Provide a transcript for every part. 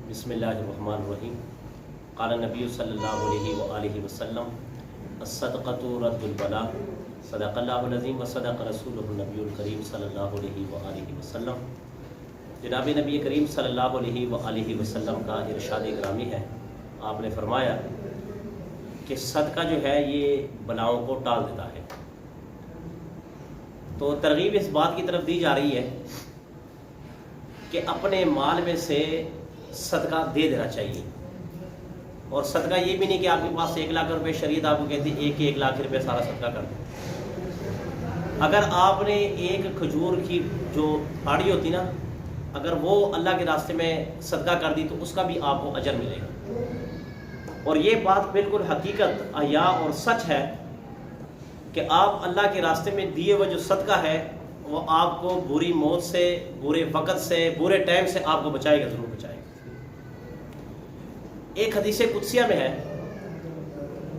بسم اللہ الرحمن الرحیم۔ قال نبی صلی اللہ علیہ وآلہ وسلم الصدقۃ رد البلاء، صدق اللہ العظیم وصدق رسولہ النبی الکریم صلی اللہ علیہ وآلہ وسلم۔ جناب نبی کریم صلی اللہ علیہ وآلہ وسلم کا ارشاد گرامی ہے، آپ نے فرمایا کہ صدقہ جو ہے یہ بلاؤں کو ٹال دیتا ہے۔ تو ترغیب اس بات کی طرف دی جا رہی ہے کہ اپنے مال میں سے صدقہ دے دینا چاہیے، اور صدقہ یہ بھی نہیں کہ آپ کے پاس 1 لاکھ روپے، شریعت آپ کو کہتی ہے 1 لاکھ روپے سارا صدقہ کر دو۔ اگر آپ نے ایک کھجور کی جو پھاڑی ہوتی نا، اگر وہ اللہ کے راستے میں صدقہ کر دی تو اس کا بھی آپ کو اجر ملے گا۔ اور یہ بات بالکل حقیقت حیا اور سچ ہے کہ آپ اللہ کے راستے میں دیے ہوئے جو صدقہ ہے وہ آپ کو بری موت سے، برے وقت سے، برے ٹائم سے آپ کو بچائے گا، ضرور بچائے گا۔ ایک حدیث قدسیہ میں ہے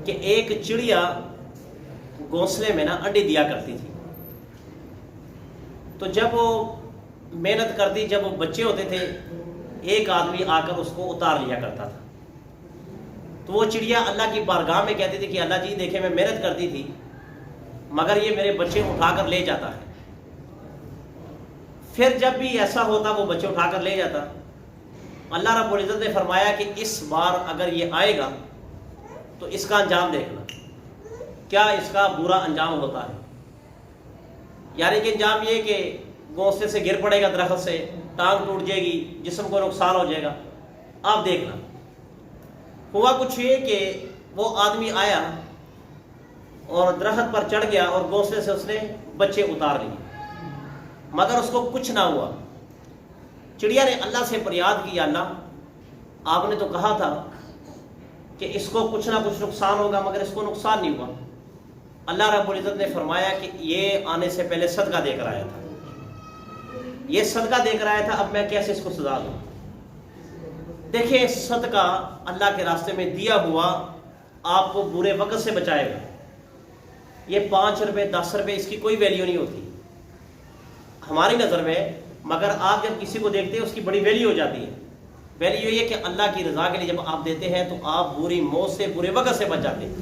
کہ ایک چڑیا گھونسلے میں نا انڈے دیا کرتی تھی، تو جب وہ محنت کرتی، جب وہ بچے ہوتے تھے، ایک آدمی آ کر اس کو اتار لیا کرتا تھا۔ تو وہ چڑیا اللہ کی بارگاہ میں کہتی تھی کہ اللہ جی دیکھیں میں محنت کرتی تھی مگر یہ میرے بچے اٹھا کر لے جاتا ہے۔ پھر جب بھی ایسا ہوتا وہ بچے اٹھا کر لے جاتا، اللہ رب العزت نے فرمایا کہ اس بار اگر یہ آئے گا تو اس کا انجام دیکھنا، کیا اس کا برا انجام ہوتا ہے۔ یعنی کہ انجام یہ کہ گھونسلے سے گر پڑے گا، درخت سے ٹانگ ٹوٹ جائے گی، جسم کو نقصان ہو جائے گا۔ آپ دیکھنا، ہوا کچھ یہ کہ وہ آدمی آیا اور درخت پر چڑھ گیا اور گھونسلے سے اس نے بچے اتار لیے، مگر اس کو کچھ نہ ہوا۔ چڑیا نے اللہ سے فریاد کی، اللہ آپ نے تو کہا تھا کہ اس کو کچھ نہ کچھ نقصان ہوگا، مگر اس کو نقصان نہیں ہوا۔ اللہ رب العزت نے فرمایا کہ یہ آنے سے پہلے صدقہ دے کر آیا تھا، یہ صدقہ دے کر آیا تھا، اب میں کیسے اس کو سزا دوں۔ دیکھیں صدقہ اللہ کے راستے میں دیا ہوا آپ کو برے وقت سے بچائے گا۔ یہ 5 روپے 10 روپے اس کی کوئی ویلیو نہیں ہوتی ہماری نظر میں، مگر آپ جب کسی کو دیکھتے ہیں اس کی بڑی ویلیو ہو جاتی ہے۔ ویلیو یہ کہ اللہ کی رضا کے لیے جب آپ دیتے ہیں تو آپ بری موت سے، برے وقت سے بچ جاتے ہیں۔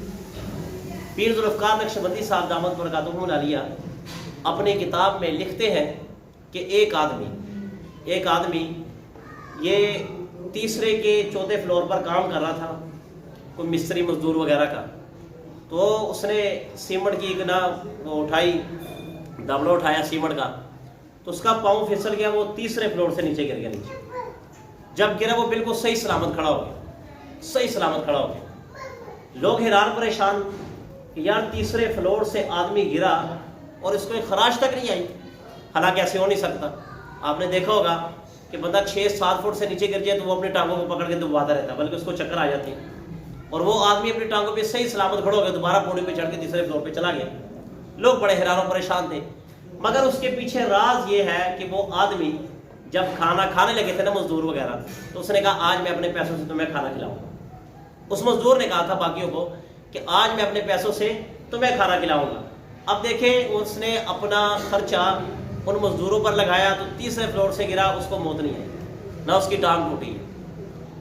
پیر ذوالفقار نقشبندی صاحب دامت برکاتہم العالیہ اپنی کتاب میں لکھتے ہیں کہ ایک آدمی یہ تیسرے کے چوتھے فلور پر کام کر رہا تھا، کوئی مستری مزدور وغیرہ کا۔ تو اس نے سیمنٹ کی ایک وہ اٹھائی، دبڑا اٹھایا سیمنٹ کا، تو اس کا پاؤں پھسل گیا، وہ تیسرے فلور سے نیچے گر گیا۔ نیچے جب گرا وہ بالکل صحیح سلامت کھڑا ہو گیا، صحیح سلامت کھڑا ہو گیا۔ لوگ حیران پریشان کہ یار تیسرے فلور سے آدمی گرا اور اس کو ایک خراش تک نہیں آئی، حالانکہ ایسے ہو نہیں سکتا۔ آپ نے دیکھا ہوگا کہ بندہ 6-7 فٹ سے نیچے گر جائے تو وہ اپنی ٹانگوں کو پکڑ کے دباتا رہتا ہے، بلکہ اس کو چکر آ جاتے ہیں، اور وہ آدمی اپنی ٹانگوں پہ صحیح سلامت کھڑا ہو گیا، دوبارہ پوڑی پہ چڑھ کے تیسرے فلور پہ چلا گیا۔ لوگ بڑے حیران و پریشان تھے، مگر اس کے پیچھے راز یہ ہے کہ وہ آدمی جب کھانا کھانے لگے تھے نا مزدور وغیرہ، تو اس نے کہا آج میں اپنے پیسوں سے تمہیں کھانا کھلاؤں گا۔ اس مزدور نے کہا تھا باقیوں کو کہ آج میں اپنے پیسوں سے تمہیں کھانا کھلاؤں گا۔ اب دیکھیں اس نے اپنا خرچہ ان مزدوروں پر لگایا تو تیسرے فلور سے گرا، اس کو موت نہیں آئی، نہ اس کی ٹانگ ٹوٹی۔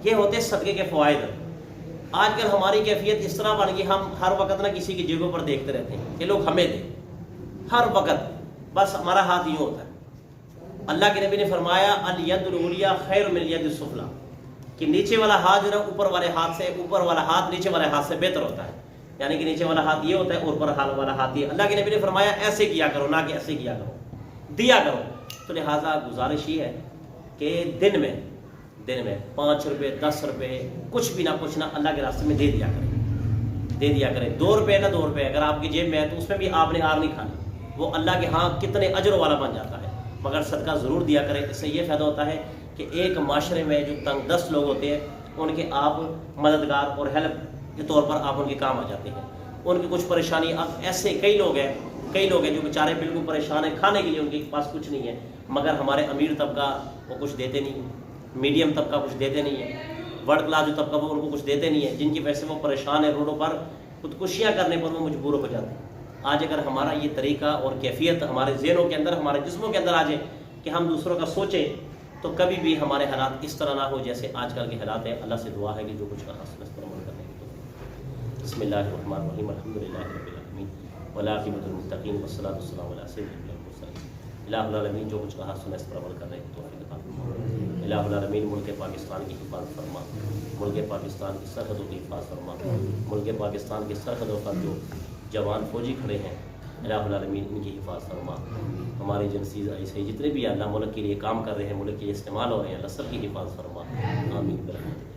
یہ ہوتے صدقے کے فوائد۔ آج کل ہماری کیفیت اس طرح بن گئی، ہم ہر وقت نہ کسی کی جیبوں پر دیکھتے رہتے ہیں کہ لوگ ہمیں دیں، ہر وقت بس ہمارا ہاتھ یوں ہوتا ہے۔ اللہ کے نبی نے فرمایا الید العلیٰ خیر من الید السفلیٰ، کہ نیچے والا ہاتھ جو ہے اوپر والے ہاتھ سے، اوپر والا ہاتھ نیچے والے ہاتھ سے بہتر ہوتا ہے۔ یعنی کہ نیچے والا ہاتھ یہ ہوتا ہے، اوپر والا ہاتھ یہ۔ اللہ کے نبی نے فرمایا ایسے کیا کرو، نہ کہ ایسے کیا کرو، دیا کرو۔ تو لہٰذا گزارش یہ ہے کہ دن میں 5 روپے 10 روپے کچھ بھی نہ کچھ نہ اللہ کے راستے میں دے دیا کریں۔ 2 روپے نہ 2 روپے اگر آپ کی جیب میں ہے تو اس میں بھی آپ نے آر نہیں کھانی، وہ اللہ کے ہاں کتنے اجر والا بن جاتا ہے۔ مگر صدقہ ضرور دیا کریں، اس سے یہ فائدہ ہوتا ہے کہ ایک معاشرے میں جو تنگ دست لوگ ہوتے ہیں ان کے آپ مددگار اور ہیلپ کے طور پر آپ ان کے کام آ جاتے ہیں۔ ان کی کچھ پریشانی، اب ایسے کئی لوگ ہیں جو بیچارے بالکل پریشان ہیں، کھانے کے لیے ان کے پاس کچھ نہیں ہے، مگر ہمارے امیر طبقہ وہ کچھ دیتے نہیں، میڈیم طبقہ کچھ دیتے نہیں ہے، ورڈ کلاس جو طبقہ وہ ان کو کچھ دیتے نہیں ہے، جن کی وجہ سے وہ پریشان ہیں، روڈوں پر خودکشیاں کرنے پر وہ مجبور ہو جاتے ہیں۔ آج اگر ہمارا یہ طریقہ اور کیفیت ہمارے ذہنوں کے اندر، ہمارے جسموں کے اندر آ جائے کہ ہم دوسروں کا سوچیں تو کبھی بھی ہمارے حالات اس طرح نہ ہو جیسے آج کل کے حالات ہیں. اللہ سے دعا ہے کہ جو کچھ کہا اس پر عمل کرنے کی توفیق. بسم اللہ الرحمن الرحیم. الحمدللہ رب العالمین والعاقبۃ للمتقین والصلاۃ والسلام علی سیدنا المرسلین. الہ العالمین جو کچھ کہا سنا اس پر عمل کرنے کی توفیق عطا فرما. الہ العالمین ملک پاکستان کی حفاظت فرما. ملک پاکستان کی سرحدوں کی حفاظت فرما. ملک پاکستان کی سرحدوں پر جو جوان فوجی کھڑے ہیں الہ العالمین ان کی حفاظت فرما. ہمارے ایجنسیز ایسے جتنے بھی اللہ ملک کے لیے کام کر رہے ہیں, ملک کے لیے استعمال ہو رہے ہیں, اللہ سب کی حفاظت فرما. آمین برحمتک.